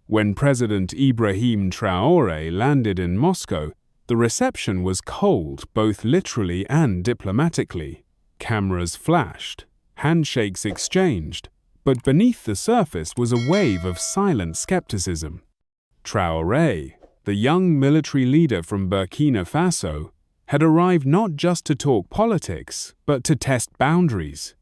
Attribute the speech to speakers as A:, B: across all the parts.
A: When President Ibrahim Traoré landed in Moscow, the reception was cold, both literally and diplomatically. Cameras flashed, handshakes exchanged, but beneath the surface was a wave of silent skepticism. Traoré, the young military leader from Burkina Faso, had arrived not just to talk politics, but to test boundaries.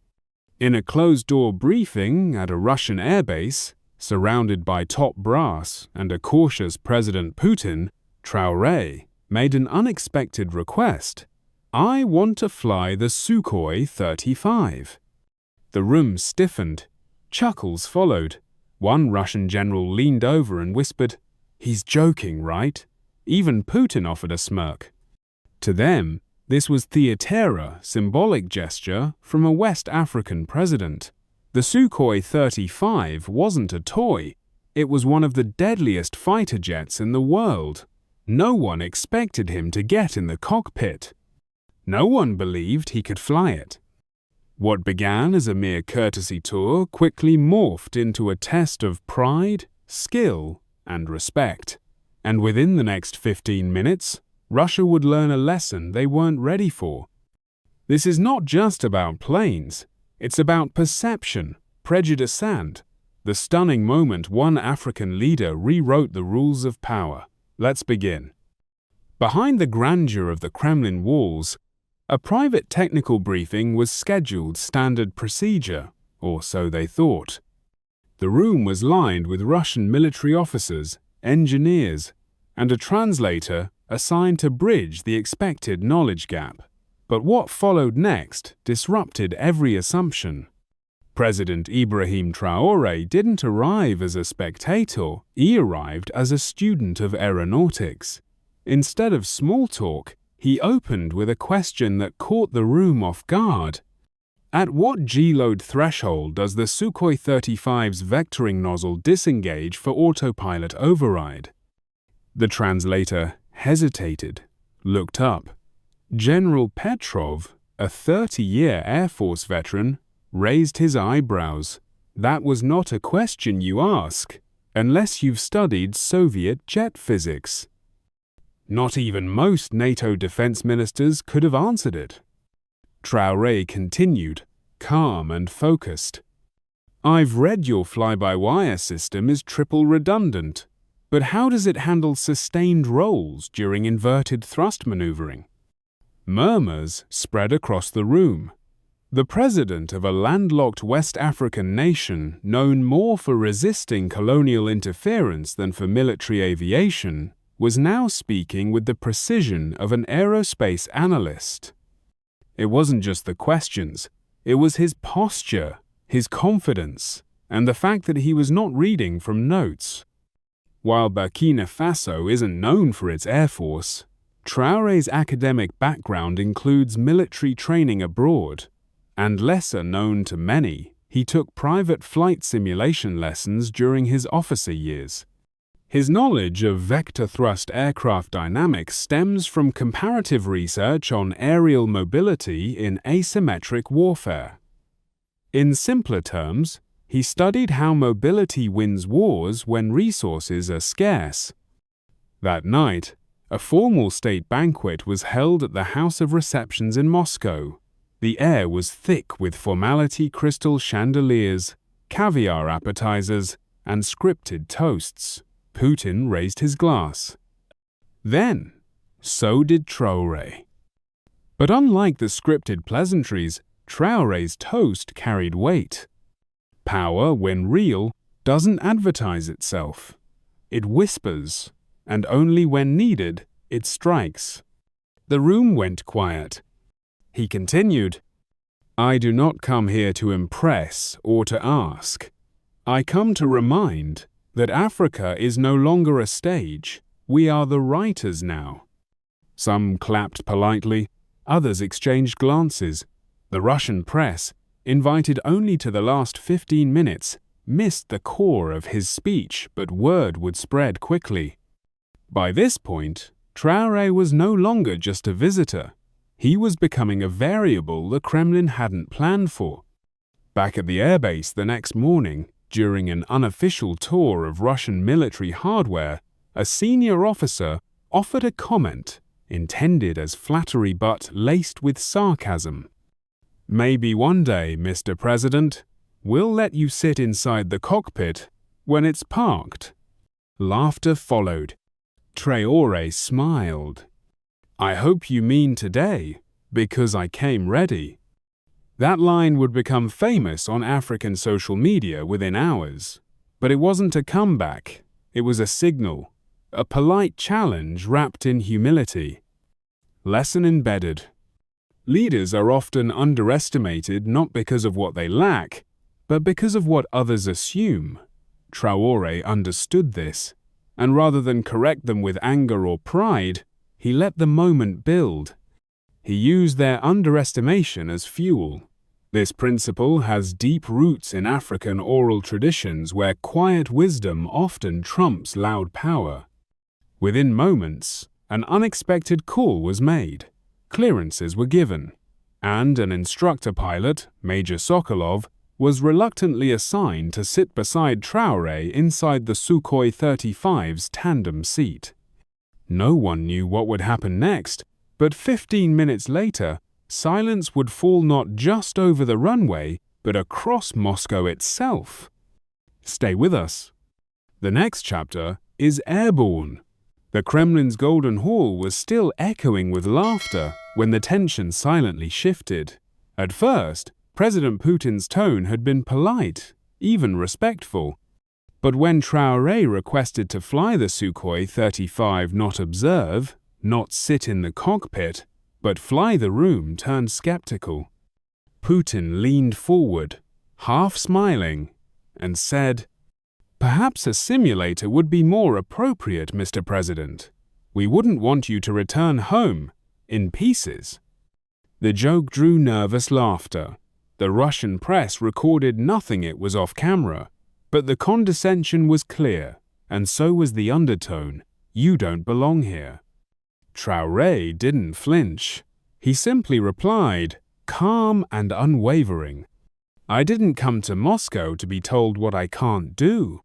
A: In a closed-door briefing at a Russian airbase, surrounded by top brass and a cautious President Putin, Traoré made an unexpected request. "I want to fly the Sukhoi 35. The room stiffened. Chuckles followed. One Russian general leaned over and whispered, "He's joking, right?" Even Putin offered a smirk. To them, this was theater, symbolic gesture from a West African president. The Sukhoi 35 wasn't a toy. It was one of the deadliest fighter jets in the world. No one expected him to get in the cockpit. No one believed he could fly it. What began as a mere courtesy tour quickly morphed into a test of pride, skill, and respect. And within the next 15 minutes, Russia would learn a lesson they weren't ready for. This is not just about planes. It's about perception, prejudice, and the stunning moment one African leader rewrote the rules of power. Let's begin. Behind the grandeur of the Kremlin walls, a private technical briefing was scheduled standard procedure, or so they thought. The room was lined with Russian military officers, engineers, and a translator assigned to bridge the expected knowledge gap. But what followed next disrupted every assumption. President Ibrahim Traoré didn't arrive as a spectator, he arrived as a student of aeronautics. Instead of small talk, he opened with a question that caught the room off guard. At what G-load threshold does the Sukhoi 35's vectoring nozzle disengage for autopilot override? The translator hesitated, looked up. General Petrov, a 30-year Air Force veteran, raised his eyebrows. That was not a question you ask, unless you've studied Soviet jet physics. Not even most NATO defense ministers could have answered it. Traoré continued, calm and focused. "I've read your fly-by-wire system is triple redundant, but how does it handle sustained rolls during inverted thrust maneuvering?" Murmurs spread across the room. The president of a landlocked West African nation known more for resisting colonial interference than for military aviation was now speaking with the precision of an aerospace analyst. It wasn't just the questions, it was his posture, his confidence, and the fact that he was not reading from notes. While Burkina Faso isn't known for its air force, Traoré's academic background includes military training abroad, and lesser known to many, he took private flight simulation lessons during his officer years. His knowledge of vector thrust aircraft dynamics stems from comparative research on aerial mobility in asymmetric warfare. In simpler terms, he studied how mobility wins wars when resources are scarce. That night, a formal state banquet was held at the House of Receptions in Moscow. The air was thick with formality crystal chandeliers, caviar appetizers, and scripted toasts. Putin raised his glass. Then, so did Traoré. But unlike the scripted pleasantries, Traoré's toast carried weight. Power, when real, doesn't advertise itself. It whispers, and only when needed, it strikes. The room went quiet. He continued, "I do not come here to impress or to ask. I come to remind that Africa is no longer a stage. We are the writers now." Some clapped politely, others exchanged glances. The Russian press, invited only to the last 15 minutes, missed the core of his speech, but word would spread quickly. By this point, Traoré was no longer just a visitor. He was becoming a variable the Kremlin hadn't planned for. Back at the airbase the next morning, During an unofficial tour of Russian military hardware, a senior officer offered a comment intended as flattery but laced with sarcasm. "Maybe one day, Mr. President, we'll let you sit inside the cockpit when it's parked." Laughter followed. Traore smiled. "I hope you mean today, because I came ready." That line would become famous on African social media within hours. But it wasn't a comeback. It was a signal, a polite challenge wrapped in humility. Lesson embedded. Leaders are often underestimated not because of what they lack, but because of what others assume. Traore understood this, and rather than correct them with anger or pride, he let the moment build. He used their underestimation as fuel. This principle has deep roots in African oral traditions where quiet wisdom often trumps loud power. Within moments, an unexpected call was made, clearances were given, and an instructor pilot, Major Sokolov, was reluctantly assigned to sit beside Traore inside the Sukhoi 35's tandem seat. No one knew what would happen next, but 15 minutes later, silence would fall not just over the runway, but across Moscow itself. Stay with us. The next chapter is airborne. The Kremlin's Golden Hall was still echoing with laughter when the tension silently shifted. At first, President Putin's tone had been polite, even respectful. But when Traore requested to fly the Sukhoi 35 not observe, not sit in the cockpit, but fly the room turned skeptical. Putin leaned forward, half smiling, and said, "Perhaps a simulator would be more appropriate, Mr. President. We wouldn't want you to return home in pieces." The joke drew nervous laughter. The Russian press recorded nothing. It was off camera. But the condescension was clear, and so was the undertone. "You don't belong here." Traore didn't flinch. He simply replied, calm and unwavering, "I didn't come to Moscow to be told what I can't do."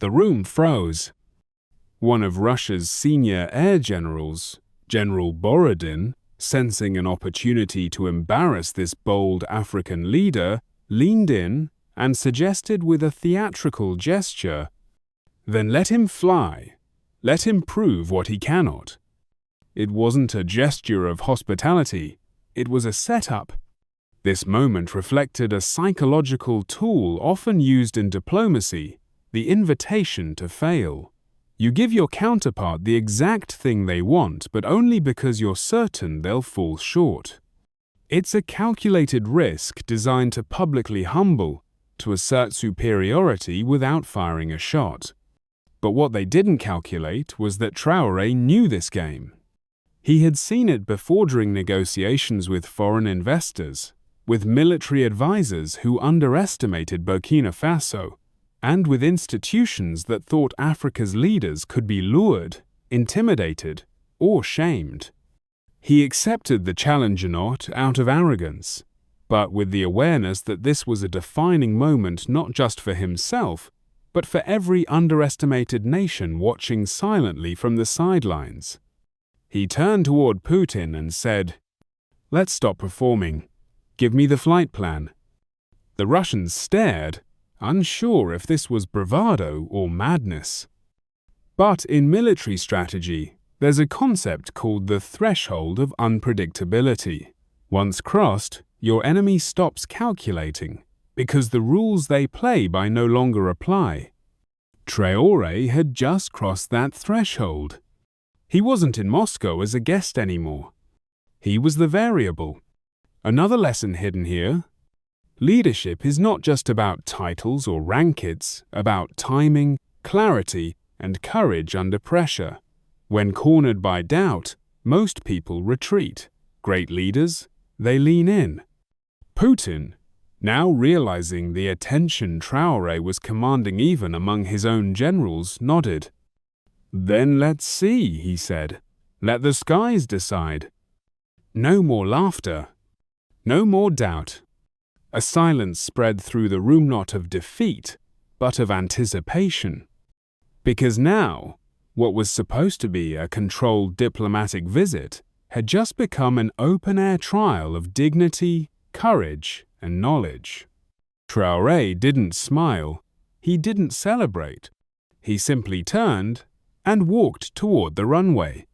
A: The room froze. One of Russia's senior air generals, General Borodin, sensing an opportunity to embarrass this bold African leader, leaned in and suggested with a theatrical gesture, "Then let him fly. Let him prove what he cannot." It wasn't a gesture of hospitality, it was a setup. This moment reflected a psychological tool often used in diplomacy, the invitation to fail. You give your counterpart the exact thing they want, but only because you're certain they'll fall short. It's a calculated risk designed to publicly humble, to assert superiority without firing a shot. But what they didn't calculate was that Traore knew this game. He had seen it before during negotiations with foreign investors, with military advisors who underestimated Burkina Faso, and with institutions that thought Africa's leaders could be lured, intimidated, or shamed. He accepted the challenge not out of arrogance, but with the awareness that this was a defining moment not just for himself, but for every underestimated nation watching silently from the sidelines. He turned toward Putin and said, "Let's stop performing. Give me the flight plan." The Russians stared, unsure if this was bravado or madness. But in military strategy, there's a concept called the threshold of unpredictability. Once crossed, your enemy stops calculating, because the rules they play by no longer apply. Traore had just crossed that threshold. He wasn't in Moscow as a guest anymore. He was the variable. Another lesson hidden here. Leadership is not just about titles or rank, it's about timing, clarity, and courage under pressure. When cornered by doubt, most people retreat. Great leaders, they lean in. Putin, now realizing the attention Traore was commanding even among his own generals, nodded. "Then let's see," he said. "Let the skies decide." No more laughter. No more doubt. A silence spread through the room, not of defeat, but of anticipation. Because now, what was supposed to be a controlled diplomatic visit had just become an open-air trial of dignity, courage, and knowledge. Traoré didn't smile. He didn't celebrate. He simply turned and walked toward the runway.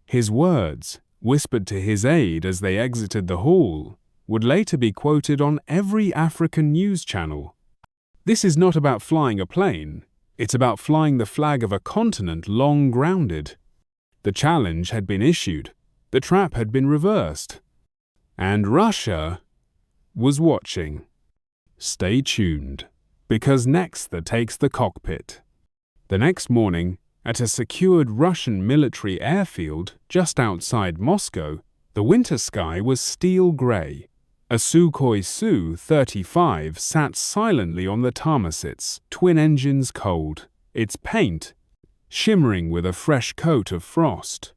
A: His words, whispered to his aide as they exited the hall, would later be quoted on every African news channel. This is not about flying a plane. It's about flying the flag of a continent long grounded. The challenge had been issued. The trap had been reversed. And Russia was watching. Stay tuned, because next takes the cockpit. The next morning, at a secured Russian military airfield just outside Moscow, the winter sky was steel gray. A Sukhoi Su-35 sat silently on the tarmasits, twin engines cold, its paint shimmering with a fresh coat of frost.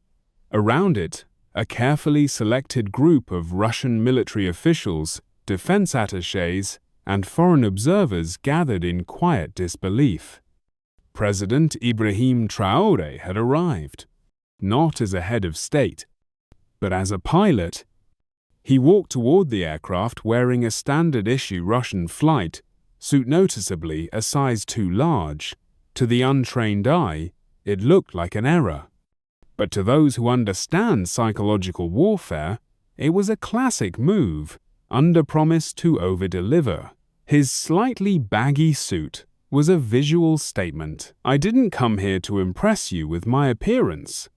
A: Around it, a carefully selected group of Russian military officials, defense attachés, and foreign observers gathered in quiet disbelief. President Ibrahim Traoré had arrived, not as a head of state, but as a pilot. He walked toward the aircraft wearing a standard-issue Russian flight suit, noticeably a size too large. To the untrained eye, it looked like an error. But to those who understand psychological warfare, it was a classic move, under-promise to over-deliver. His slightly baggy suit was a visual statement. I didn't come here to impress you with my appearance.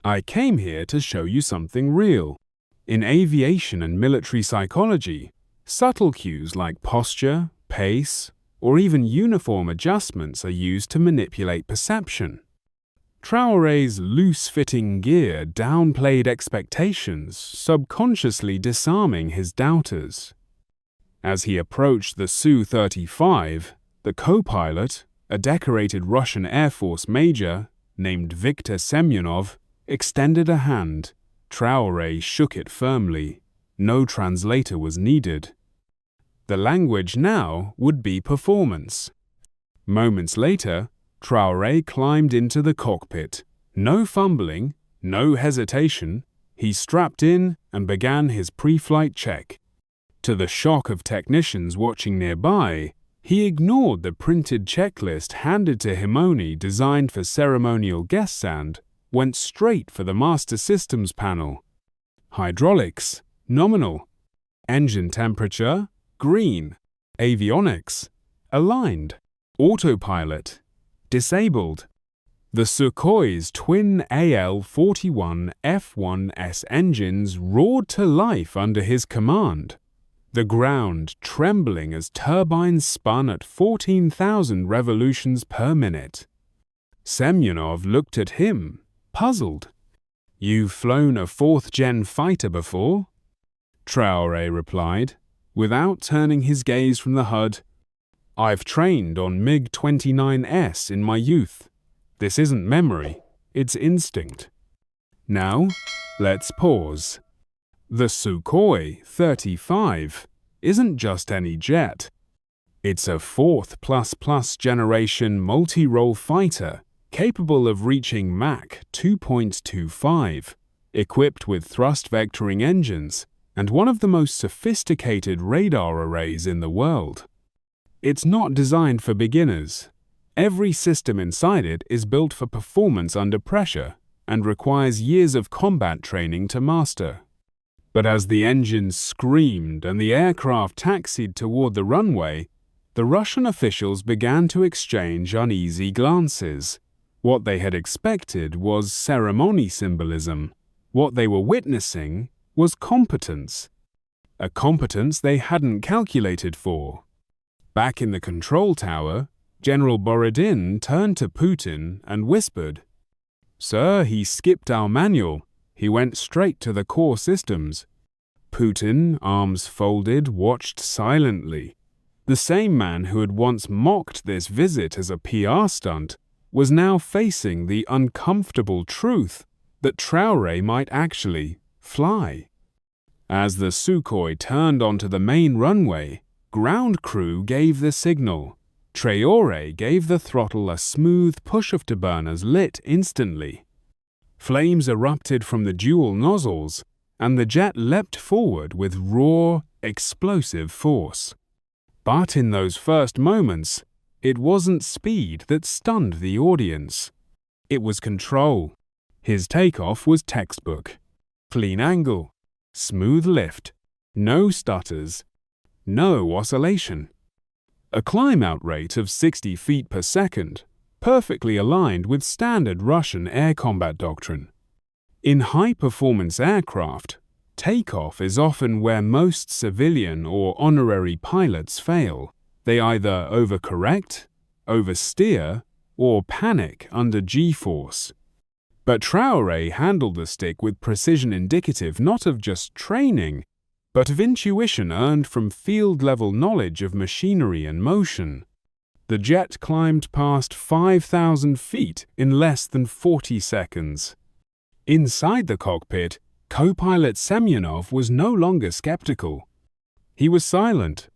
A: I came here to show you something real. In aviation and military psychology, subtle cues like posture, pace, or even uniform adjustments are used to manipulate perception. Traoré's loose-fitting gear downplayed expectations, subconsciously disarming his doubters. As he approached the Su-35, the co-pilot, a decorated Russian Air Force major named Viktor Semyonov, extended a hand. Traoré shook it firmly. No translator was needed. The language now would be performance. Moments later, Traoré climbed into the cockpit. No fumbling, no hesitation. He strapped in and began his pre-flight check. To the shock of technicians watching nearby, he ignored the printed checklist handed to him, only designed for ceremonial guests, and went straight for the master systems panel. Hydraulics, nominal. Engine temperature, green. Avionics, aligned. Autopilot, disabled. The Sukhoi's twin AL-41 F-1S engines roared to life under his command, the ground trembling as turbines spun at 14,000 revolutions per minute. Semyonov looked at him, puzzled. "You've flown a fourth-gen fighter before?" Traoré replied, without turning his gaze from the HUD. "I've trained on MiG-29S in my youth. This isn't memory, it's instinct." Now, let's pause. The Sukhoi 35 isn't just any jet. It's a fourth ++ generation multi-role fighter capable of reaching Mach 2.25, equipped with thrust vectoring engines and one of the most sophisticated radar arrays in the world. It's not designed for beginners. Every system inside it is built for performance under pressure and requires years of combat training to master. But as the engines screamed and the aircraft taxied toward the runway, the Russian officials began to exchange uneasy glances. What they had expected was ceremony symbolism. What they were witnessing was competence. A competence they hadn't calculated for. Back in the control tower, General Borodin turned to Putin and whispered, "Sir, he skipped our manual. He went straight to the core systems." Putin, arms folded, watched silently. The same man who had once mocked this visit as a PR stunt was now facing the uncomfortable truth that Traoré might actually fly. As the Sukhoi turned onto the main runway, ground crew gave the signal. Traore gave the throttle a smooth push. Afterburners lit instantly. Flames erupted from the dual nozzles, and the jet leapt forward with raw, explosive force. But in those first moments, it wasn't speed that stunned the audience. It was control. His takeoff was textbook. Clean angle, smooth lift, no stutters, no oscillation. A climb-out rate of 60 feet per second, perfectly aligned with standard Russian air combat doctrine. In high-performance aircraft, takeoff is often where most civilian or honorary pilots fail. They either overcorrect, oversteer, or panic under G-force. But Traore handled the stick with precision indicative not of just training, but of intuition earned from field-level knowledge of machinery and motion. The jet climbed past 5,000 feet in less than 40 seconds. Inside the cockpit, co-pilot Semyonov was no longer skeptical. He was silent.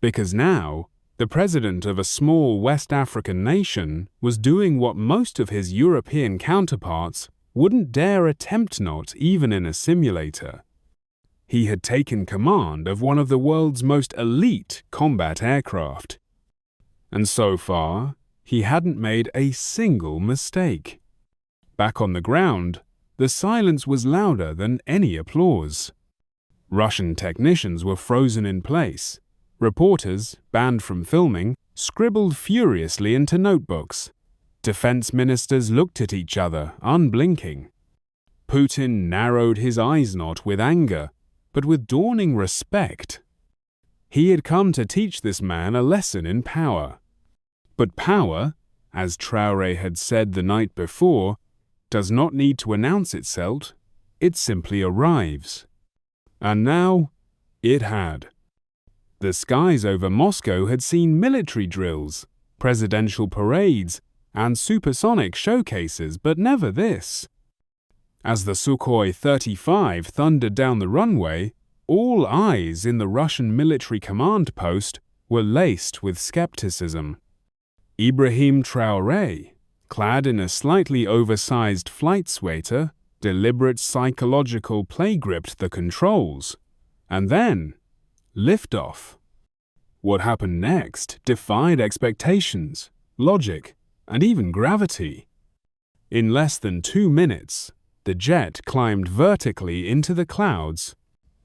A: Because now, the president of a small West African nation was doing what most of his European counterparts wouldn't dare attempt, not even in a simulator. He had taken command of one of the world's most elite combat aircraft. And so far, he hadn't made a single mistake. Back on the ground, the silence was louder than any applause. Russian technicians were frozen in place. Reporters, banned from filming, scribbled furiously into notebooks. Defense ministers looked at each other, unblinking. Putin narrowed his eyes not with anger, but with dawning respect. He had come to teach this man a lesson in power. But power, as Traore had said the night before, does not need to announce itself, it simply arrives. And now, it had. The skies over Moscow had seen military drills, presidential parades, and supersonic showcases, but never this. As the Sukhoi 35 thundered down the runway, all eyes in the Russian military command post were laced with skepticism. Ibrahim Traoré, clad in a slightly oversized flight sweater, deliberate psychological play gripped the controls. And then, liftoff. What happened next defied expectations, logic, and even gravity. In less than 2 minutes, the jet climbed vertically into the clouds,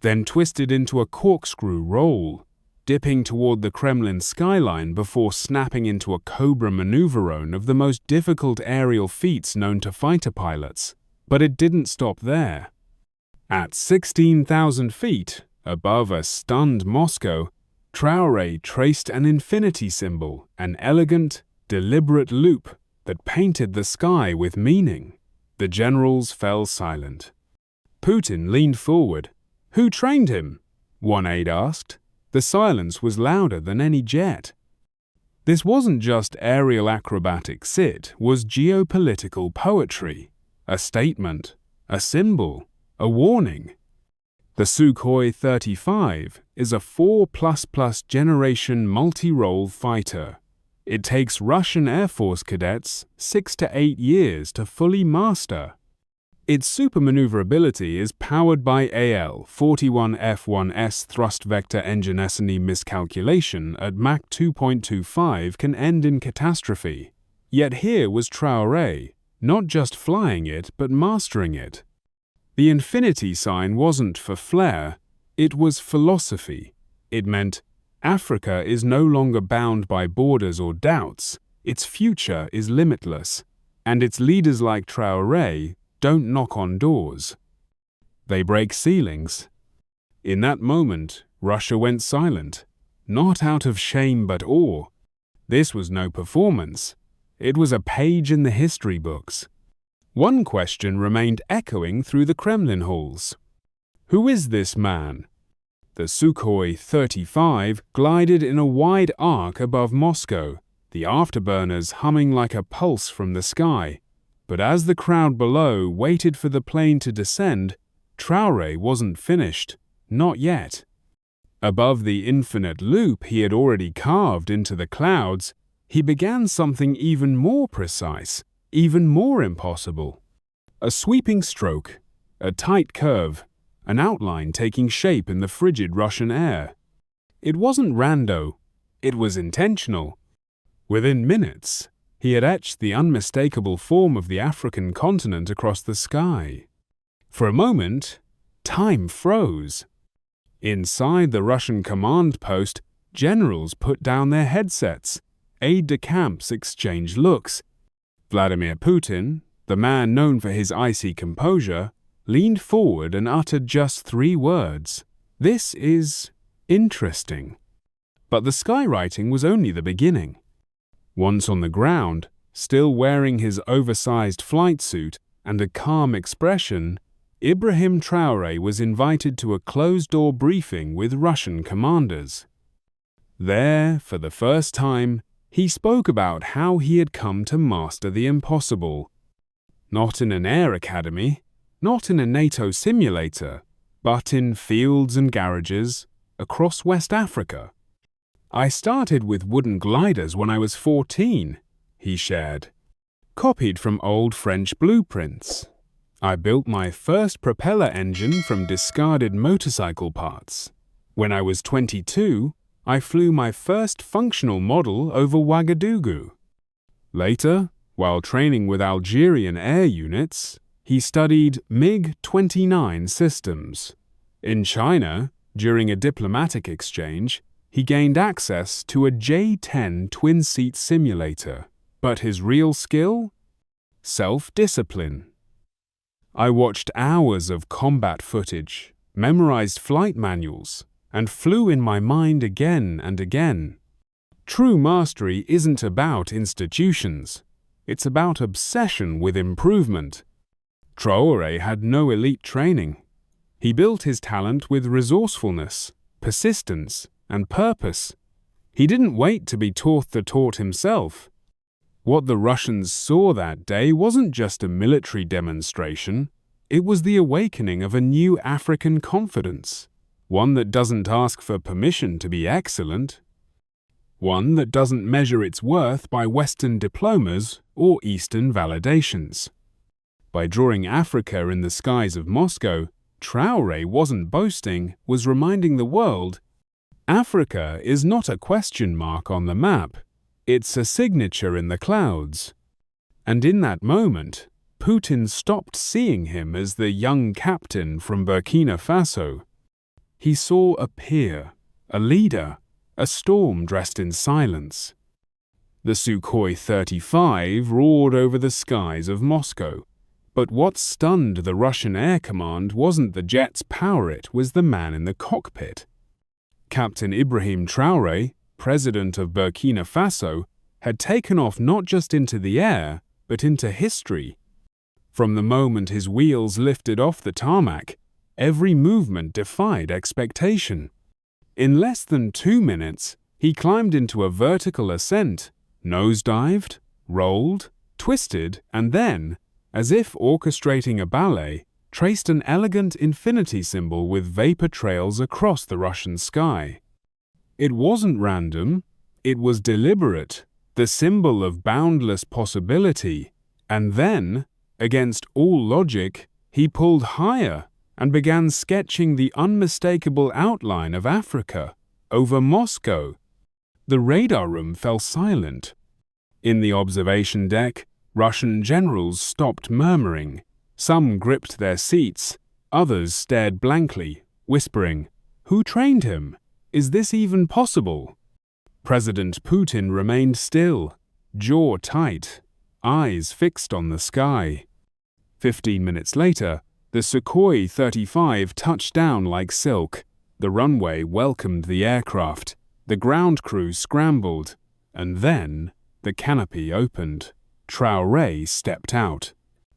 A: then twisted into a corkscrew roll, dipping toward the Kremlin skyline before snapping into a cobra maneuverone of the most difficult aerial feats known to fighter pilots. But it didn't stop there. At 16,000 feet, above a stunned Moscow, Traore traced an infinity symbol, an elegant, deliberate loop that painted the sky with meaning. The generals fell silent. Putin leaned forward. "Who trained him?" one aide asked. The silence was louder than any jet. This wasn't just aerial acrobatics, it was geopolitical poetry, a statement, a symbol, a warning. The Sukhoi 35 is a 4++ generation multi-role fighter. It takes Russian Air Force cadets 6 to 8 years to fully master. Its supermaneuverability is powered by AL-41F1S thrust vector engine. Any miscalculation at Mach 2.25 can end in catastrophe. Yet here was Traoré, not just flying it but mastering it. The infinity sign wasn't for flair, it was philosophy. It meant Africa is no longer bound by borders or doubts, its future is limitless, and its leaders like Traoré don't knock on doors. They break ceilings. In that moment, Russia went silent, not out of shame but awe. This was no performance. It was a page in the history books. One question remained echoing through the Kremlin halls. Who is this man? The Sukhoi 35 glided in a wide arc above Moscow, the afterburners humming like a pulse from the sky. But as the crowd below waited for the plane to descend, Traoré wasn't finished. Not yet. Above the infinite loop he had already carved into the clouds, he began something even more precise, even more impossible. A sweeping stroke, a tight curve, an outline taking shape in the frigid Russian air. It wasn't rando, it was intentional. Within minutes, he had etched the unmistakable form of the African continent across the sky. For a moment, time froze. Inside the Russian command post, generals put down their headsets, aides-de-camps exchanged looks. Vladimir Putin, the man known for his icy composure, leaned forward and uttered just 3 words. "This is interesting." But the skywriting was only the beginning. Once on the ground, still wearing his oversized flight suit and a calm expression, Ibrahim Traoré was invited to a closed-door briefing with Russian commanders. There, for the first time, he spoke about how he had come to master the impossible. Not in an air academy, not in a NATO simulator, but in fields and garages across West Africa. "I started with wooden gliders when I was 14, he shared, copied from old French blueprints. I built my first propeller engine from discarded motorcycle parts. When I was 22, I flew my first functional model over Ouagadougou. Later, while training with Algerian air units, he studied MiG-29 systems. In China, during a diplomatic exchange, he gained access to a J-10 twin-seat simulator. But his real skill? Self-discipline. I watched hours of combat footage, memorized flight manuals, and flew in my mind again and again. True mastery isn't about institutions. It's about obsession with improvement. Traoré had no elite training. He built his talent with resourcefulness, persistence, and purpose. He didn't wait to be taught the taught himself. What the Russians saw that day wasn't just a military demonstration, it was the awakening of a new African confidence, one that doesn't ask for permission to be excellent, one that doesn't measure its worth by Western diplomas or Eastern validations. By drawing Africa in the skies of Moscow, Traoré wasn't boasting, was reminding the world, Africa is not a question mark on the map. It's a signature in the clouds. And in that moment, Putin stopped seeing him as the young captain from Burkina Faso. He saw a peer, a leader, a storm dressed in silence. The Sukhoi 35 roared over the skies of Moscow, but what stunned the Russian Air Command wasn't the jet's power, it was the man in the cockpit. Captain Ibrahim Traoré, president of Burkina Faso, had taken off not just into the air, but into history. From the moment his wheels lifted off the tarmac, every movement defied expectation. In less than 2 minutes, he climbed into a vertical ascent, nosedived, rolled, twisted, and then, as if orchestrating a ballet, traced an elegant infinity symbol with vapor trails across the Russian sky. It wasn't random, it was deliberate, the symbol of boundless possibility. And then, against all logic, he pulled higher and began sketching the unmistakable outline of Africa over Moscow. The radar room fell silent. In the observation deck, Russian generals stopped murmuring. Some gripped their seats, others stared blankly, whispering, "Who trained him? Is this even possible?" President Putin remained still, jaw tight, eyes fixed on the sky. 15 minutes later, the Sukhoi 35 touched down like silk. The runway welcomed the aircraft. The ground crew scrambled. And then, the canopy opened. Traoré stepped out.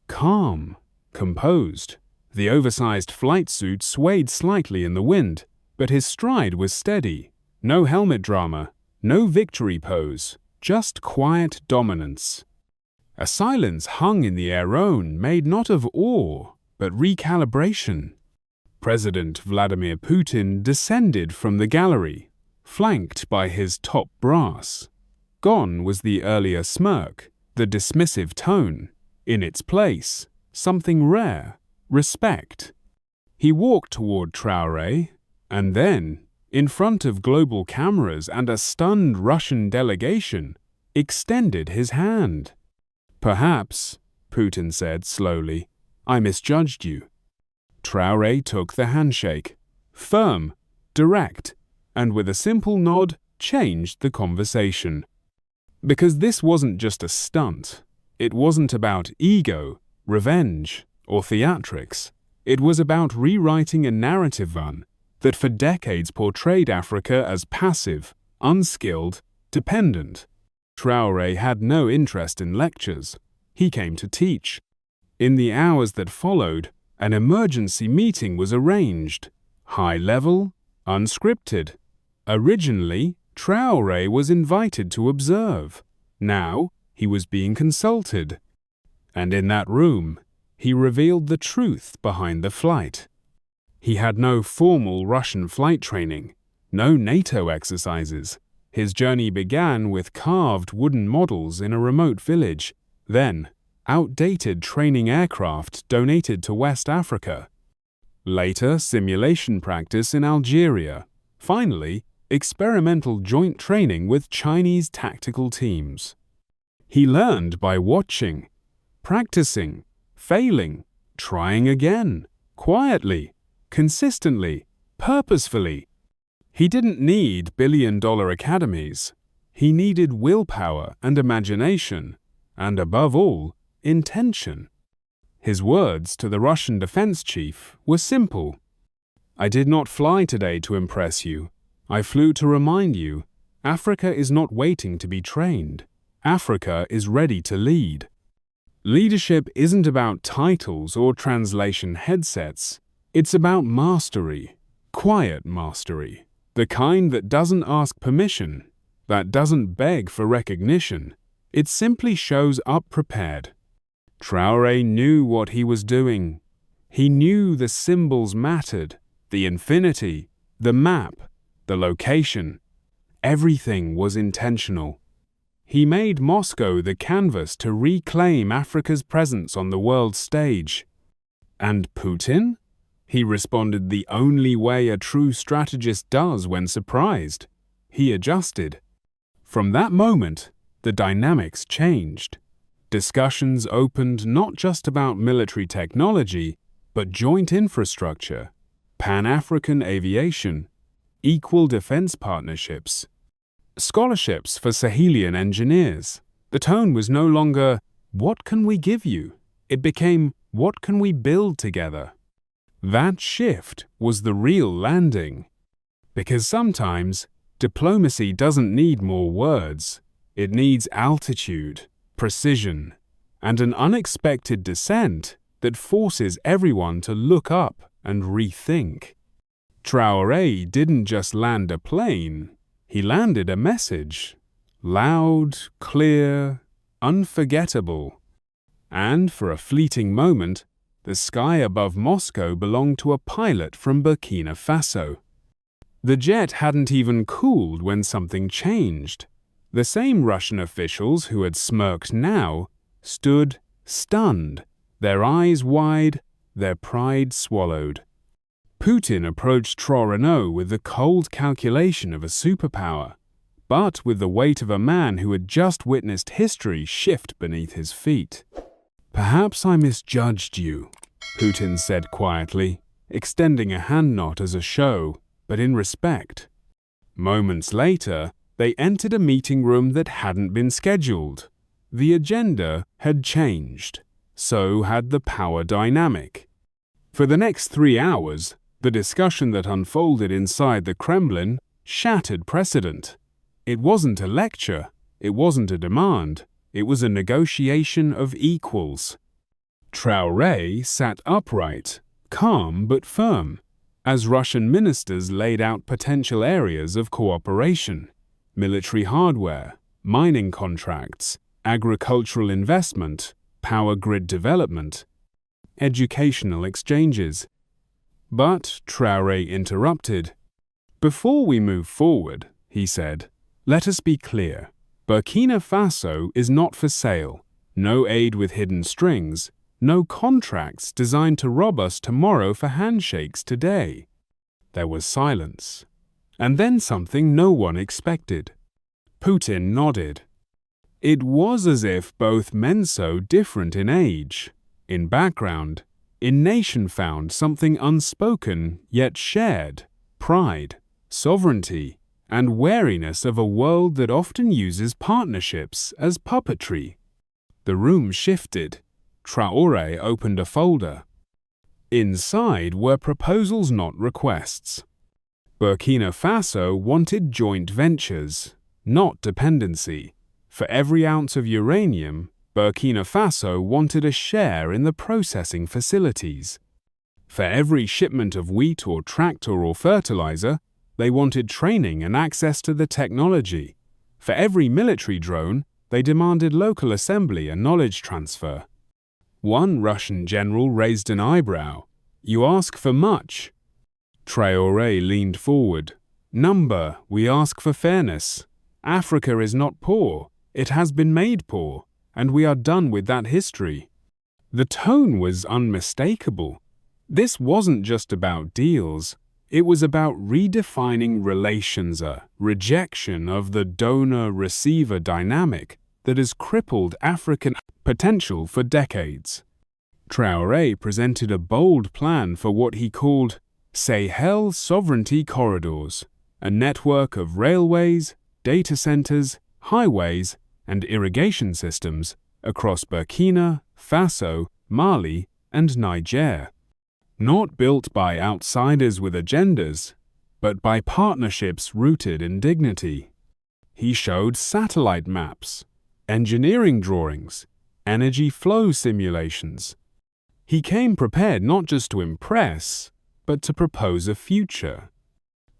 A: Calm, composed. The oversized flight suit swayed slightly in the wind, but his stride was steady. No helmet drama, no victory pose, just quiet dominance. A silence hung in the air made not of awe, but recalibration. President Vladimir Putin descended from the gallery, flanked by his top brass. Gone was the earlier smirk, the dismissive tone. In its place, something rare, respect. He walked toward Traore, and then, in front of global cameras and a stunned Russian delegation, extended his hand. "Perhaps," Putin said slowly, "I misjudged you." Traore took the handshake, firm, direct, and with a simple nod changed the conversation. Because this wasn't just a stunt. It wasn't about ego, revenge, or theatrics. It was about rewriting a narrative that for decades portrayed Africa as passive, unskilled, dependent. Traore had no interest in lectures. He came to teach. In the hours that followed, an emergency meeting was arranged. High-level, unscripted. Originally, Traore was invited to observe. Now, he was being consulted. And in that room, he revealed the truth behind the flight. He had no formal Russian flight training, no NATO exercises. His journey began with carved wooden models in a remote village, then outdated training aircraft donated to West Africa. Later, simulation practice in Algeria. Finally, experimental joint training with Chinese tactical teams. He learned by watching, practicing, failing, trying again, quietly, consistently, purposefully. He didn't need billion-dollar academies. He needed willpower and imagination, and above all, intention. His words to the Russian defense chief were simple. "I did not fly today to impress you. I flew to remind you, Africa is not waiting to be trained. Africa is ready to lead." Leadership isn't about titles or translation headsets. It's about mastery, quiet mastery, the kind that doesn't ask permission, that doesn't beg for recognition. It simply shows up prepared. Traore knew what he was doing. He knew the symbols mattered, the infinity, the map, the location. Everything was intentional. He made Moscow the canvas to reclaim Africa's presence on the world stage. And Putin? He responded the only way a true strategist does when surprised. He adjusted. From that moment, the dynamics changed. Discussions opened not just about military technology, but joint infrastructure, Pan-African aviation, equal defense partnerships, scholarships for Sahelian engineers. The tone was no longer, "What can we give you?" It became, "What can we build together?" That shift was the real landing. Because sometimes, diplomacy doesn't need more words. It needs altitude, precision, and an unexpected descent that forces everyone to look up and rethink. Traore didn't just land a plane. He landed a message. Loud, clear, unforgettable. And for a fleeting moment, the sky above Moscow belonged to a pilot from Burkina Faso. The jet hadn't even cooled when something changed. The same Russian officials who had smirked now stood stunned, their eyes wide, their pride swallowed. Putin approached Traore with the cold calculation of a superpower, but with the weight of a man who had just witnessed history shift beneath his feet. "Perhaps I misjudged you," Putin said quietly, extending a hand nod as a show, but in respect. Moments later, they entered a meeting room that hadn't been scheduled. The agenda had changed. So had the power dynamic. For the next 3 hours, the discussion that unfolded inside the Kremlin shattered precedent. It wasn't a lecture. It wasn't a demand. It was a negotiation of equals. Traore sat upright, calm but firm, as Russian ministers laid out potential areas of cooperation: military hardware, mining contracts, agricultural investment, power grid development, educational exchanges. But Traore interrupted. "Before we move forward," he said, "let us be clear. Burkina Faso is not for sale. No aid with hidden strings. No contracts designed to rob us tomorrow for handshakes today." There was silence. And then something no one expected. Putin nodded. It was as if both men so different in age, in background, in nation found something unspoken yet shared: pride, sovereignty, and wariness of a world that often uses partnerships as puppetry. The room shifted. Traore opened a folder. Inside were proposals, not requests. Burkina Faso wanted joint ventures, not dependency. For every ounce of uranium, Burkina Faso wanted a share in the processing facilities. For every shipment of wheat or tractor or fertilizer, they wanted training and access to the technology. For every military drone, they demanded local assembly and knowledge transfer. One Russian general raised an eyebrow. "You ask for much." Traore leaned forward. "Number, we ask for fairness. Africa is not poor. It has been made poor, and we are done with that history." The tone was unmistakable. This wasn't just about deals. It was about redefining relations, a rejection of the donor-receiver dynamic that has crippled African potential for decades. Traore presented a bold plan for what he called Sahel Sovereignty Corridors, a network of railways, data centers, highways, and irrigation systems across Burkina Faso, Mali, and Niger. Not built by outsiders with agendas, but by partnerships rooted in dignity. He showed satellite maps, engineering drawings, energy flow simulations. He came prepared not just to impress, but to propose a future.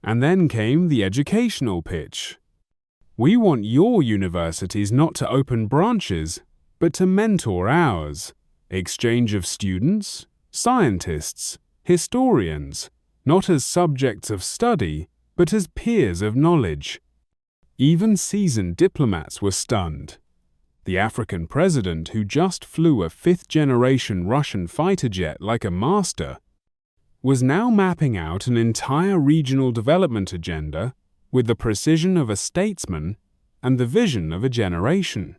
A: And then came the educational pitch. "We want your universities not to open branches, but to mentor ours. Exchange of students, scientists, historians, not as subjects of study, but as peers of knowledge." Even seasoned diplomats were stunned. The African president, who just flew a fifth-generation Russian fighter jet like a master, was now mapping out an entire regional development agenda with the precision of a statesman and the vision of a generation.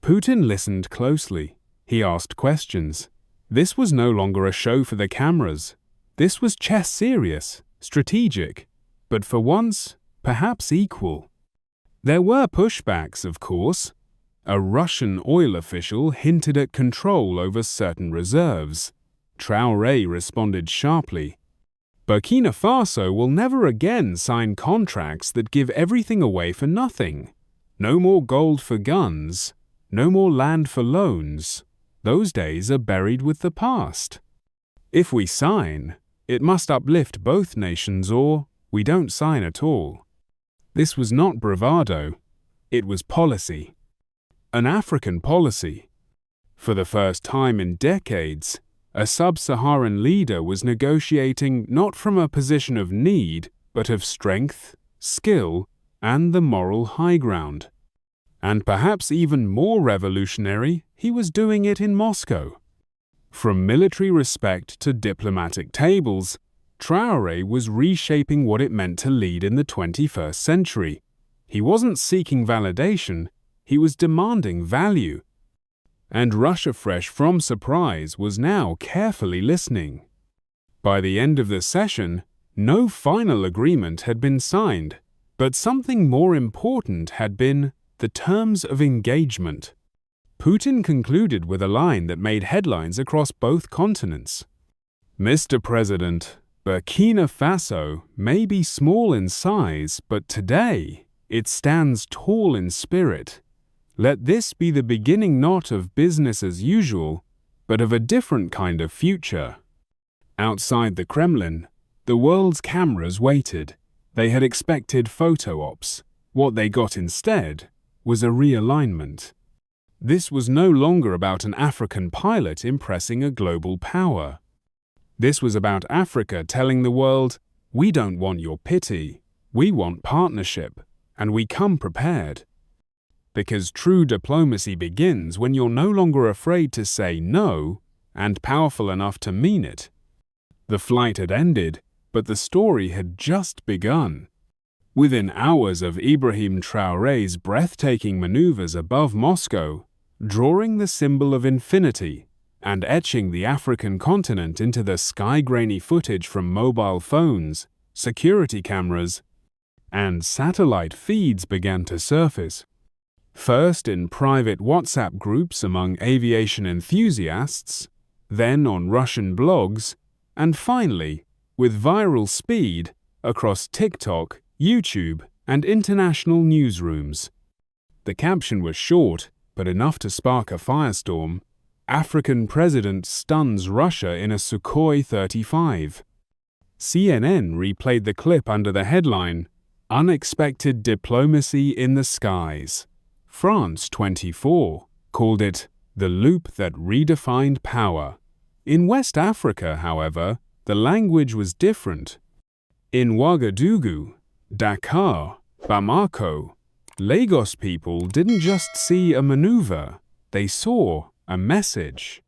A: Putin listened closely. He asked questions. This was no longer a show for the cameras. This was chess, serious, strategic, but for once, perhaps equal. There were pushbacks, of course. A Russian oil official hinted at control over certain reserves. Traore responded sharply. "Burkina Faso will never again sign contracts that give everything away for nothing. No more gold for guns, no more land for loans. Those days are buried with the past. If we sign, it must uplift both nations, or we don't sign at all." This was not bravado. It was policy. An African policy. For the first time in decades, a sub-Saharan leader was negotiating not from a position of need, but of strength, skill, and the moral high ground. And perhaps even more revolutionary, he was doing it in Moscow. From military respect to diplomatic tables, Traore was reshaping what it meant to lead in the 21st century. He wasn't seeking validation, he was demanding value. And Russia, fresh from surprise, was now carefully listening. By the end of the session, no final agreement had been signed, but something more important had been the terms of engagement. Putin concluded with a line that made headlines across both continents. "Mr. President, Burkina Faso may be small in size, but today it stands tall in spirit. Let this be the beginning not of business as usual, but of a different kind of future." Outside the Kremlin, the world's cameras waited. They had expected photo ops. What they got instead was a realignment. This was no longer about an African pilot impressing a global power. This was about Africa telling the world, "We don't want your pity, we want partnership, and we come prepared." Because true diplomacy begins when you're no longer afraid to say no and powerful enough to mean it. The flight had ended, but the story had just begun. Within hours of Ibrahim Traoré's breathtaking maneuvers above Moscow, drawing the symbol of infinity and etching the African continent into the sky-grainy footage from mobile phones, security cameras, and satellite feeds began to surface. First in private WhatsApp groups among aviation enthusiasts, then on Russian blogs, and finally, with viral speed, across TikTok, YouTube, and international newsrooms. The caption was short, but enough to spark a firestorm. African president stuns Russia in a Sukhoi 35. CNN replayed the clip under the headline, "Unexpected Diplomacy in the Skies." France 24 called it the loop that redefined power. In West Africa, however, the language was different. In Ouagadougou, Dakar, Bamako, Lagos people didn't just see a maneuver, they saw a message.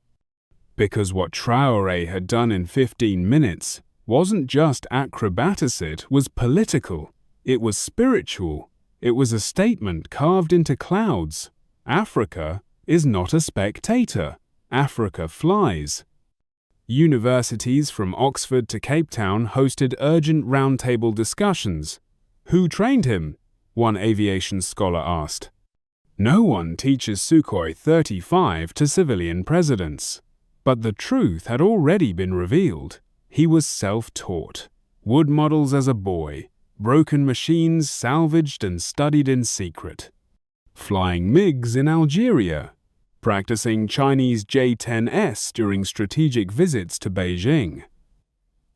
A: Because what Traoré had done in 15 minutes wasn't just acrobatic, it was political, it was spiritual. It was a statement carved into clouds. Africa is not a spectator. Africa flies. Universities from Oxford to Cape Town hosted urgent roundtable discussions. Who trained him? One aviation scholar asked. No one teaches Sukhoi 35 to civilian presidents. But the truth had already been revealed. He was self-taught. Wood models as a boy. Broken machines salvaged and studied in secret. Flying MiGs in Algeria. Practicing Chinese J-10S during strategic visits to Beijing.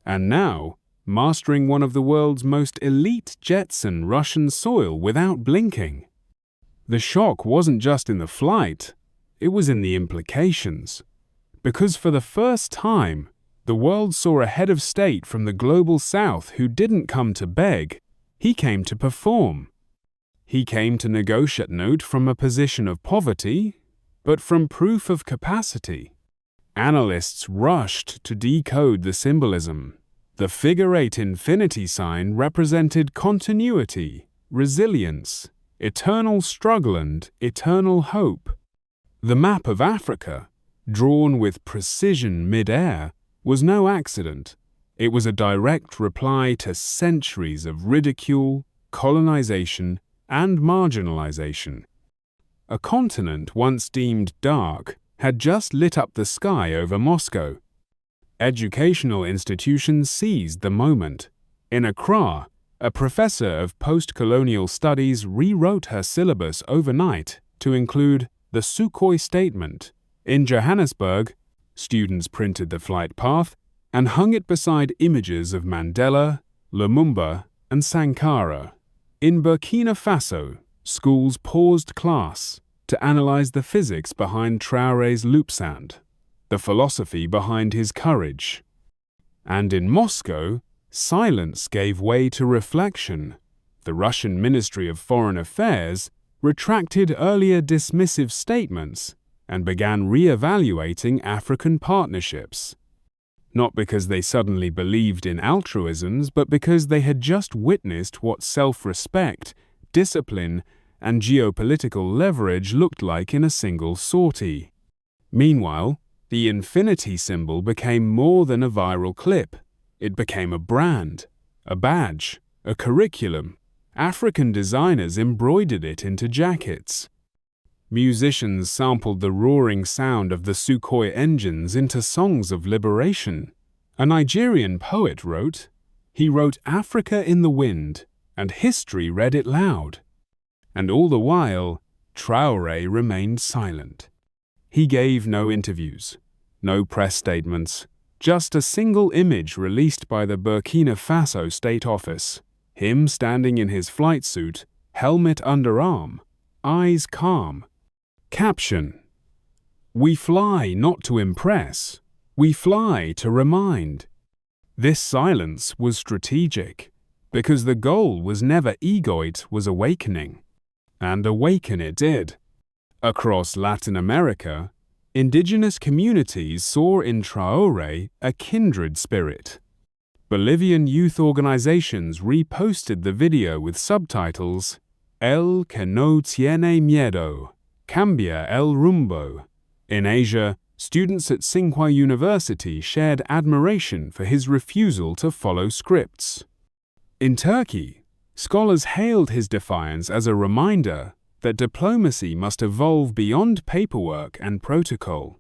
A: And now, mastering one of the world's most elite jets on Russian soil without blinking. The shock wasn't just in the flight, it was in the implications. Because for the first time, the world saw a head of state from the global south who didn't come to beg, he came to perform. He came to negotiate not from a position of poverty, but from proof of capacity. Analysts rushed to decode the symbolism. The figure-8 infinity sign represented continuity, resilience, eternal struggle and eternal hope. The map of Africa, drawn with precision mid-air, was no accident. It was a direct reply to centuries of ridicule, colonization, and marginalization. A continent once deemed dark had just lit up the sky over Moscow. Educational institutions seized the moment. In Accra, a professor of post-colonial studies rewrote her syllabus overnight to include the Sukhoi Statement. In Johannesburg, students printed the flight path and hung it beside images of Mandela, Lumumba, and Sankara. In Burkina Faso, schools paused class to analyze the physics behind Traoré's loopsand, the philosophy behind his courage. And in Moscow, silence gave way to reflection. The Russian Ministry of Foreign Affairs retracted earlier dismissive statements and began re-evaluating African partnerships. Not because they suddenly believed in altruisms, but because they had just witnessed what self-respect, discipline, and geopolitical leverage looked like in a single sortie. Meanwhile, the infinity symbol became more than a viral clip. It became a brand, a badge, a curriculum. African designers embroidered it into jackets. Musicians sampled the roaring sound of the Sukhoi engines into songs of liberation. A Nigerian poet wrote, he wrote Africa in the wind, and history read it loud. And all the while, Traoré remained silent. He gave no interviews, no press statements, just a single image released by the Burkina Faso State Office, him standing in his flight suit, helmet under arm, eyes calm. Caption: We fly not to impress, We fly to remind. This silence was strategic, because the goal was never ego, it was awakening. And awaken it did. Across Latin America, indigenous communities saw in Traore a kindred spirit. Bolivian youth organizations reposted the video with subtitles, El que no tiene miedo, cambia el rumbo. In Asia, students at Tsinghua University shared admiration for his refusal to follow scripts. In Turkey, scholars hailed his defiance as a reminder that diplomacy must evolve beyond paperwork and protocol.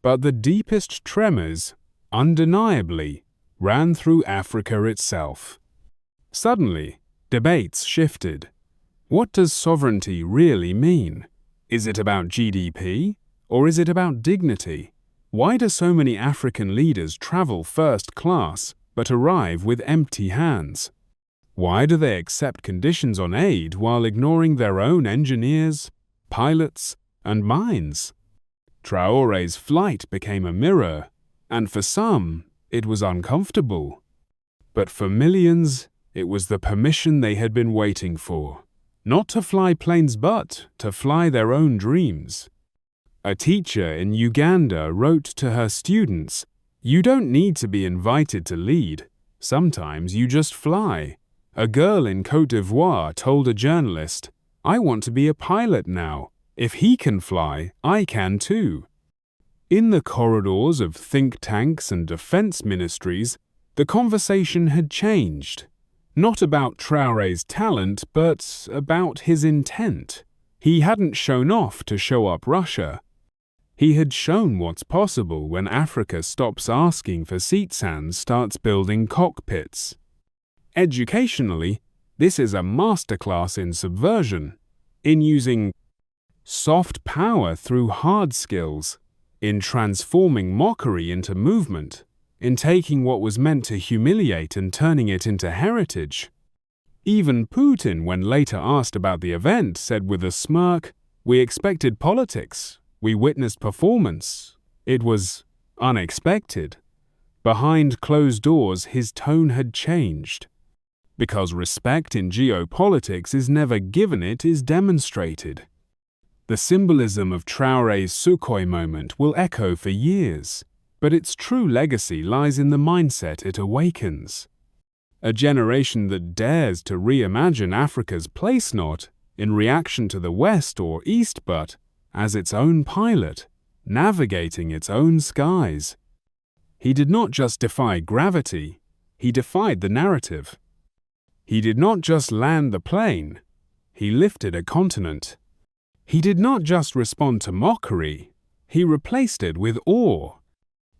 A: But the deepest tremors, undeniably, ran through Africa itself. Suddenly, debates shifted. What does sovereignty really mean? Is it about GDP, or is it about dignity? Why do so many African leaders travel first class but arrive with empty hands? Why do they accept conditions on aid while ignoring their own engineers, pilots, and mines? Traore's flight became a mirror, and for some, it was uncomfortable. But for millions, it was the permission they had been waiting for. Not to fly planes, but to fly their own dreams. A teacher in Uganda wrote to her students, "You don't need to be invited to lead. Sometimes you just fly." A girl in Côte d'Ivoire told a journalist, "I want to be a pilot now. If he can fly, I can too." In the corridors of think tanks and defense ministries, the conversation had changed. Not about Traore's talent, but about his intent. He hadn't shown off to show up Russia. He had shown what's possible when Africa stops asking for seats and starts building cockpits. Educationally, this is a masterclass in subversion, in using soft power through hard skills, in transforming mockery into movement, in taking what was meant to humiliate and turning it into heritage. Even Putin, when later asked about the event, said with a smirk, "We expected politics. We witnessed performance. It was unexpected." Behind closed doors, his tone had changed. Because respect in geopolitics is never given, it is demonstrated. The symbolism of Traore's Sukhoi moment will echo for years, but its true legacy lies in the mindset it awakens. A generation that dares to reimagine Africa's place not in reaction to the West or East, but as its own pilot, navigating its own skies. He did not just defy gravity, he defied the narrative. He did not just land the plane, he lifted a continent. He did not just respond to mockery, he replaced it with awe.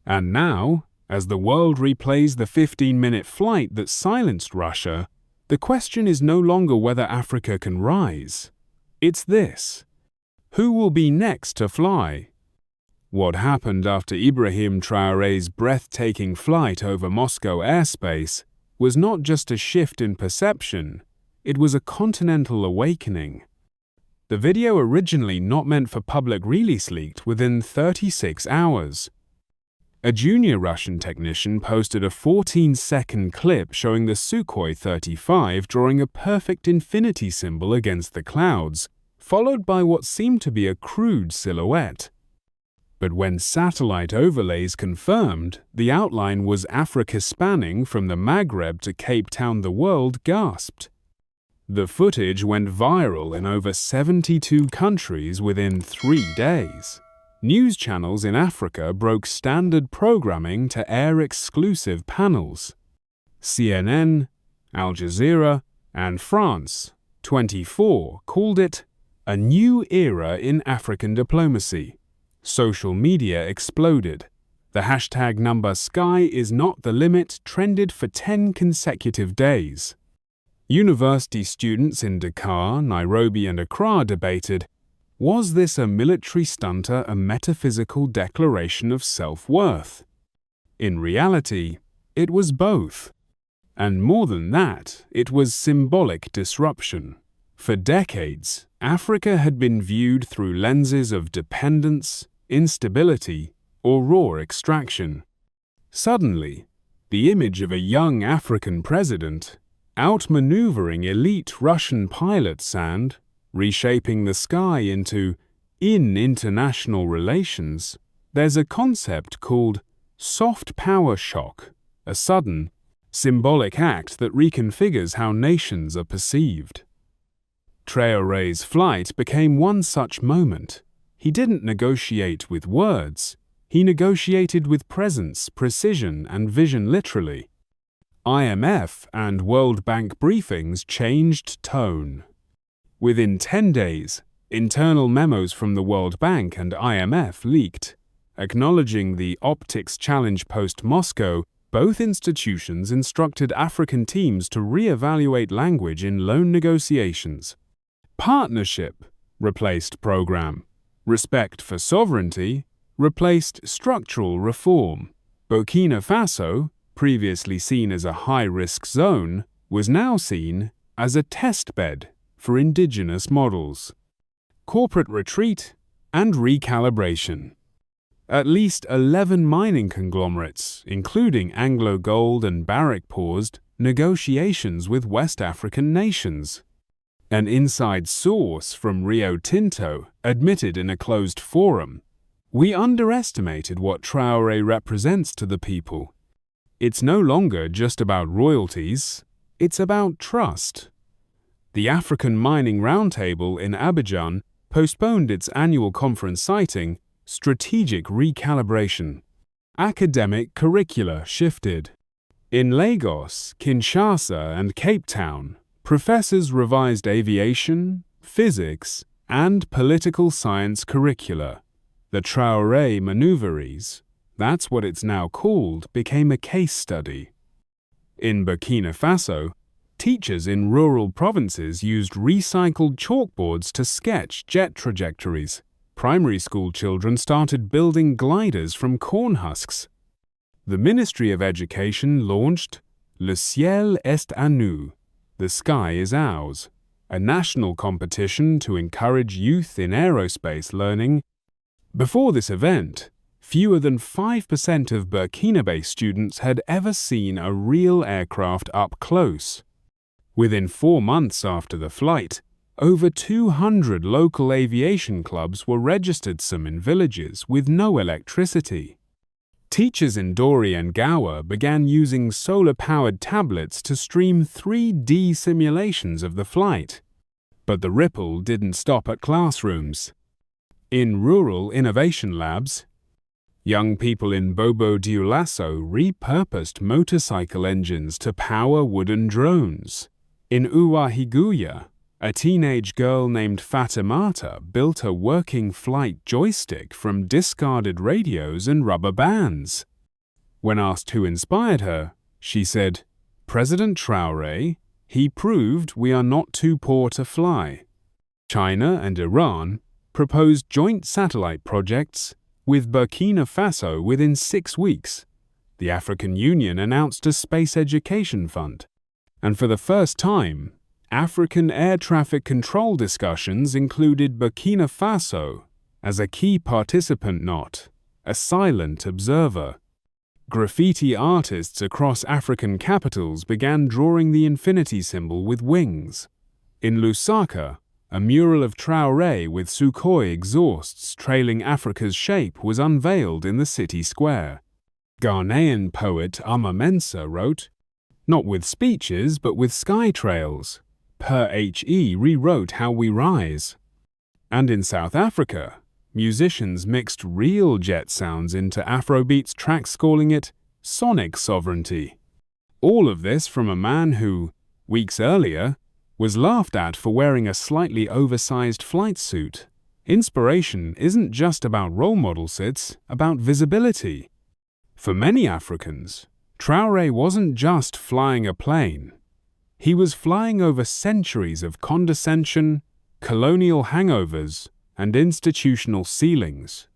A: And now, as the world replays the 15-minute flight that silenced Russia, the question is no longer whether Africa can rise. It's this: who will be next to fly? What happened after Ibrahim Traoré's breathtaking flight over Moscow airspace was not just a shift in perception, it was a continental awakening. The video, originally not meant for public release, leaked within 36 hours. A junior Russian technician posted a 14-second clip showing the Sukhoi 35 drawing a perfect infinity symbol against the clouds, followed by what seemed to be a crude silhouette. But when satellite overlays confirmed the outline was Africa spanning from the Maghreb to Cape Town, the world gasped. The footage went viral in over 72 countries within 3 days. News channels in Africa broke standard programming to air exclusive panels. CNN, Al Jazeera, and France 24 called it a new era in African diplomacy. Social media exploded. The hashtag #SkyIsNotTheLimit trended for 10 consecutive days. University students in Dakar, Nairobi, and Accra debated, was this a military stunt or a metaphysical declaration of self-worth? In reality, it was both. And more than that, it was symbolic disruption. For decades, Africa had been viewed through lenses of dependence, instability, or raw extraction. Suddenly, the image of a young African president outmaneuvering elite Russian pilots and reshaping the sky into in international relations, there's a concept called soft power shock, a sudden, symbolic act that reconfigures how nations are perceived. Traoré's flight became one such moment. He didn't negotiate with words, he negotiated with presence, precision, and vision literally. IMF and World Bank briefings changed tone. Within 10 days, internal memos from the World Bank and IMF leaked. Acknowledging the optics challenge post-Moscow, both institutions instructed African teams to re-evaluate language in loan negotiations. Partnership replaced program. Respect for sovereignty replaced structural reform. Burkina Faso, previously seen as a high-risk zone, was now seen as a testbed for indigenous models. Corporate retreat and recalibration. At least 11 mining conglomerates, including Anglo Gold and Barrick, paused negotiations with West African nations. An inside source from Rio Tinto admitted in a closed forum, "We underestimated what Traoré represents to the people. It's no longer just about royalties, it's about trust." The African Mining Roundtable in Abidjan postponed its annual conference citing strategic recalibration. Academic curricula shifted. In Lagos, Kinshasa, and Cape Town, professors revised aviation, physics, and political science curricula. The Traoré maneuveries, that's what it's now called, became a case study. In Burkina Faso, teachers in rural provinces used recycled chalkboards to sketch jet trajectories. Primary school children started building gliders from corn husks. The Ministry of Education launched Le Ciel est à nous, The Sky is Ours, a national competition to encourage youth in aerospace learning. Before this event, fewer than 5% of Burkina-based students had ever seen a real aircraft up close. Within 4 months after the flight, over 200 local aviation clubs were registered, some in villages with no electricity. Teachers in Dori and Gawa began using solar-powered tablets to stream 3D simulations of the flight. But the ripple didn't stop at classrooms. In rural innovation labs, young people in Bobo Dioulasso repurposed motorcycle engines to power wooden drones. In Uwahiguya, a teenage girl named Fatimata built a working flight joystick from discarded radios and rubber bands. When asked who inspired her, she said, "President Traoré, he proved we are not too poor to fly." China and Iran proposed joint satellite projects with Burkina Faso within 6 weeks. The African Union announced a space education fund. And for the first time, African air traffic control discussions included Burkina Faso as a key participant, not a silent observer. Graffiti artists across African capitals began drawing the infinity symbol with wings. In Lusaka, a mural of Traoré with Sukhoi exhausts trailing Africa's shape was unveiled in the city square. Ghanaian poet Ama Mensah wrote, "Not with speeches, but with sky trails. Per HE rewrote how we rise." And in South Africa, musicians mixed real jet sounds into Afrobeats tracks, calling it sonic sovereignty. All of this from a man who, weeks earlier, was laughed at for wearing a slightly oversized flight suit. Inspiration isn't just about role models, it's about visibility. For many Africans, Traoré wasn't just flying a plane. He was flying over centuries of condescension, colonial hangovers, and institutional ceilings.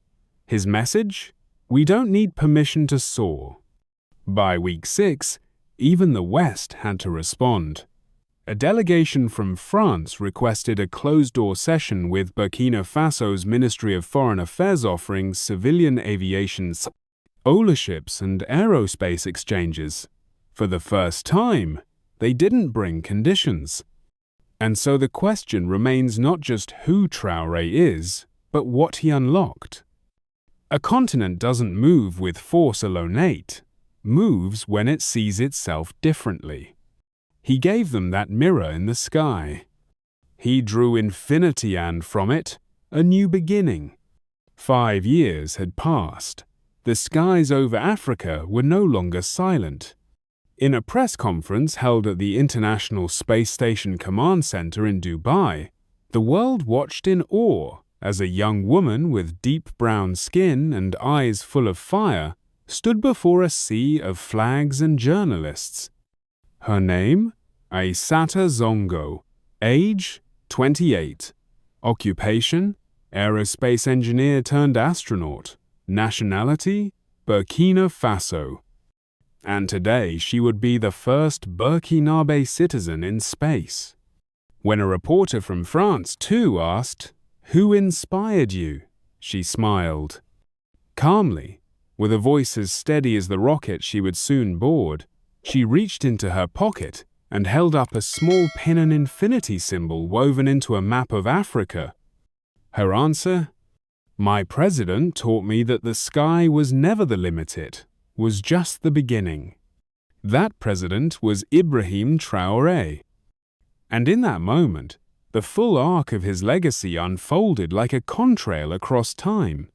A: His message? We don't need permission to soar. By week 6, even the West had to respond. A delegation from France requested a closed-door session with Burkina Faso's Ministry of Foreign Affairs offering civilian aviation scholarships and aerospace exchanges. For the first time, they didn't bring conditions. And so the question remains not just who Traore is, but what he unlocked. A continent doesn't move with force alone, it moves when it sees itself differently. He gave them that mirror in the sky. He drew infinity and from it, a new beginning. 5 years had passed. The skies over Africa were no longer silent. In a press conference held at the International Space Station Command Center in Dubai, the world watched in awe as a young woman with deep brown skin and eyes full of fire stood before a sea of flags and journalists. Her name? Aissata Zongo. Age? 28. Occupation? Aerospace engineer turned astronaut. Nationality? Burkina Faso. And today she would be the first Burkinabe citizen in space. When a reporter from France too asked, "Who inspired you?" she smiled. Calmly, with a voice as steady as the rocket she would soon board, she reached into her pocket and held up a small pin and infinity symbol woven into a map of Africa. Her answer? "My president taught me that the sky was never the limit, it was just the beginning." That president was Ibrahim Traoré. And in that moment, the full arc of his legacy unfolded like a contrail across time.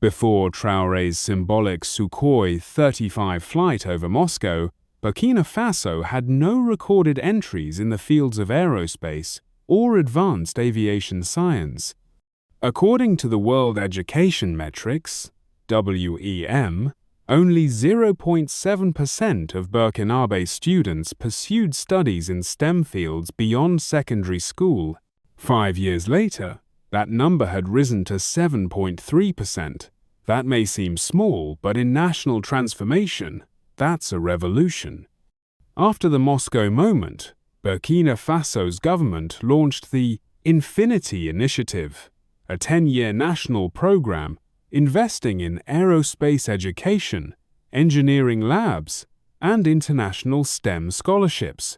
A: Before Traoré's symbolic Sukhoi 35 flight over Moscow, Burkina Faso had no recorded entries in the fields of aerospace or advanced aviation science. According to the World Education Metrics, WEM, only 0.7% of Burkinabe students pursued studies in STEM fields beyond secondary school. 5 years later, that number had risen to 7.3%. That may seem small, but in national transformation, that's a revolution. After the Moscow moment, Burkina Faso's government launched the Infinity Initiative, a 10-year national program investing in aerospace education, engineering labs, and international STEM scholarships.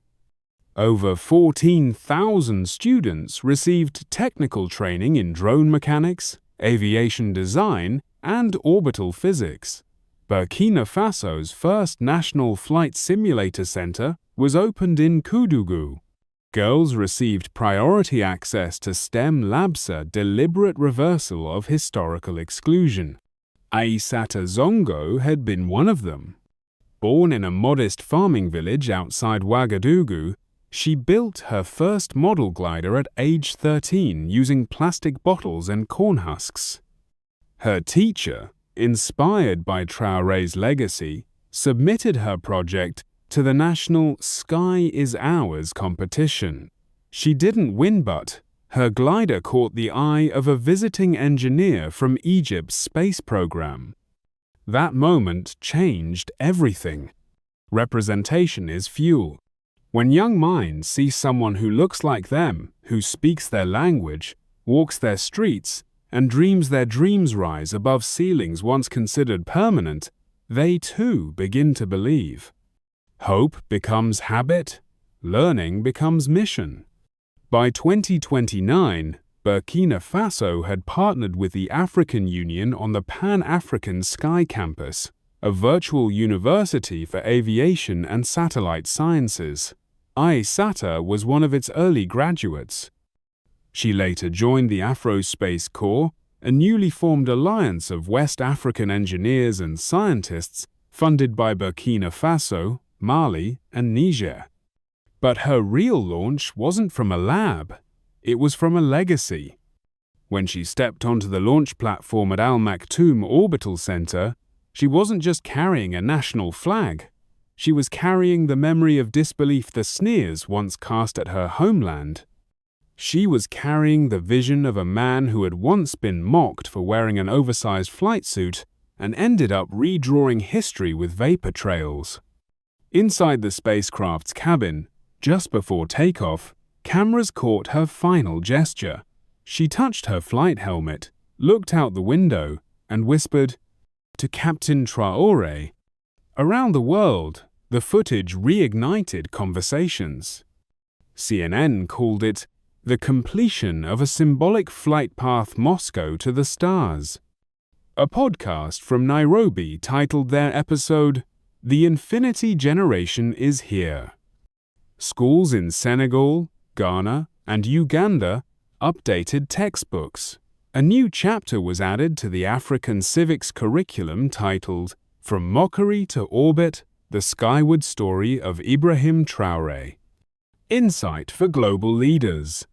A: Over 14,000 students received technical training in drone mechanics, aviation design, and orbital physics. Burkina Faso's first national flight simulator center was opened in Koudougou. Girls received priority access to STEM LABSA, deliberate reversal of historical exclusion. Aissata Zongo had been one of them. Born in a modest farming village outside Ouagadougou, she built her first model glider at age 13 using plastic bottles and corn husks. Her teacher, inspired by Traoré's legacy, submitted her project to the national Sky is Ours competition. She didn't win, but her glider caught the eye of a visiting engineer from Egypt's space program. That moment changed everything. Representation is fuel. When young minds see someone who looks like them, who speaks their language, walks their streets, and dreams their dreams rise above ceilings once considered permanent, they too begin to believe. Hope becomes habit, learning becomes mission. By 2029, Burkina Faso had partnered with the African Union on the Pan-African Sky Campus, a virtual university for aviation and satellite sciences. Aissata was one of its early graduates. She later joined the Afro-Space Corps, a newly formed alliance of West African engineers and scientists funded by Burkina Faso, Mali, and Niger. But her real launch wasn't from a lab, it was from a legacy. When she stepped onto the launch platform at Al Maktoum Orbital Center, she wasn't just carrying a national flag. She was carrying the memory of disbelief, the sneers once cast at her homeland. She was carrying the vision of a man who had once been mocked for wearing an oversized flight suit and ended up redrawing history with vapor trails. Inside the spacecraft's cabin, Just before takeoff, cameras caught her final gesture. She touched her flight helmet, looked out the window, and whispered, "To Captain Traore." Around the world, the footage reignited conversations. CNN called it the completion of a symbolic flight path Moscow to the stars. A podcast from Nairobi titled their episode, "The Infinity Generation is Here." Schools in Senegal, Ghana, and Uganda updated textbooks. A new chapter was added to the African civics curriculum titled "From Mockery to Orbit, the Skyward Story of Ibrahim Traoré." Insight for global leaders.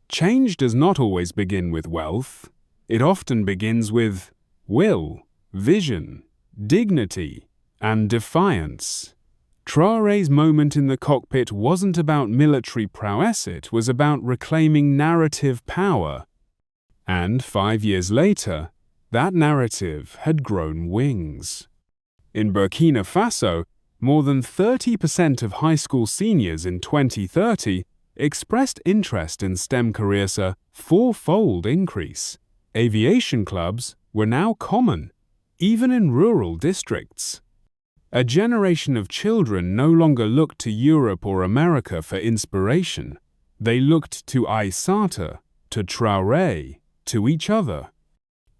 A: Change does not always begin with wealth. It often begins with will, vision, dignity, and defiance. Traoré's moment in the cockpit wasn't about military prowess, it was about reclaiming narrative power. And 5 years later, that narrative had grown wings. In Burkina Faso, more than 30% of high school seniors in 2030 expressed interest in STEM careers, a four-fold increase. Aviation clubs were now common, even in rural districts. A generation of children no longer looked to Europe or America for inspiration. They looked to Aissata, to Traoré, to each other.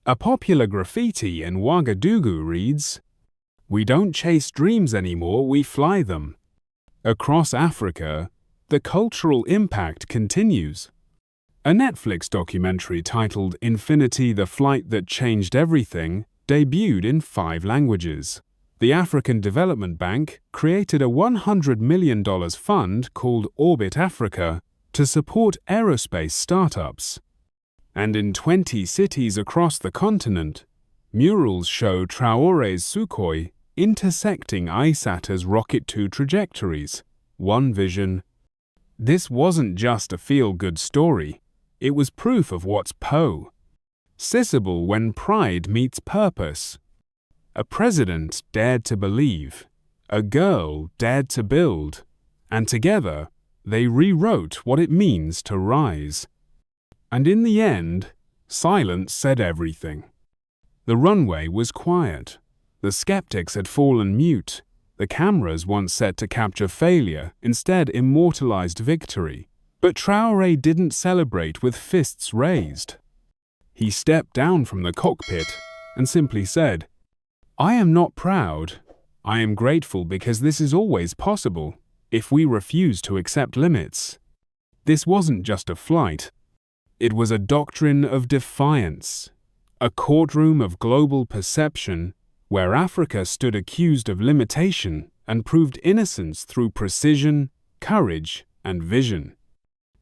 A: A popular graffiti in Ouagadougou reads, "We don't chase dreams anymore, we fly them." Across Africa, the cultural impact continues. A Netflix documentary titled "Infinity: The Flight That Changed Everything" debuted in 5 languages. The African Development Bank created a $100 million fund called Orbit Africa to support aerospace startups. And in 20 cities across the continent, murals show Traoré's Sukhoi intersecting Aissata's Rocket 2 trajectories. One vision. This wasn't just a feel-good story, it was proof of what's possible when pride meets purpose. A president dared to believe, a girl dared to build, and together they rewrote what it means to rise. And in the end, silence said everything. The runway was quiet. The skeptics had fallen mute. The cameras once set to capture failure instead immortalized victory. But Traoré didn't celebrate with fists raised. He stepped down from the cockpit and simply said, "I am not proud. I am grateful because this is always possible if we refuse to accept limits." This wasn't just a flight. It was a doctrine of defiance, a courtroom of global perception where Africa stood accused of limitation and proved innocence through precision, courage, and vision.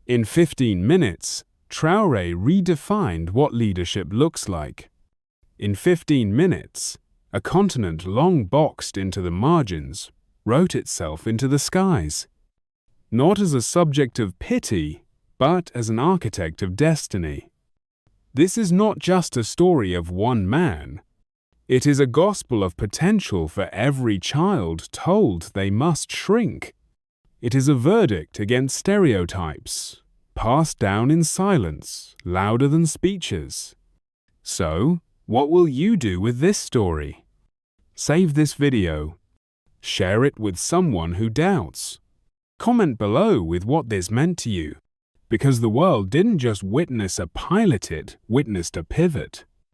A: In 15 minutes, Traoré redefined what leadership looks like. In 15 minutes, a continent long boxed into the margins wrote itself into the skies. Not as a subject of pity, but as an architect of destiny. This is not just a story of one man. It is a gospel of potential for every child told they must shrink. It is a verdict against stereotypes, passed down in silence, louder than speeches. So, what will you do with this story? Save this video. Share it with someone who doubts. Comment below with what this meant to you. Because the world didn't just witness a pilot, it witnessed a pivot.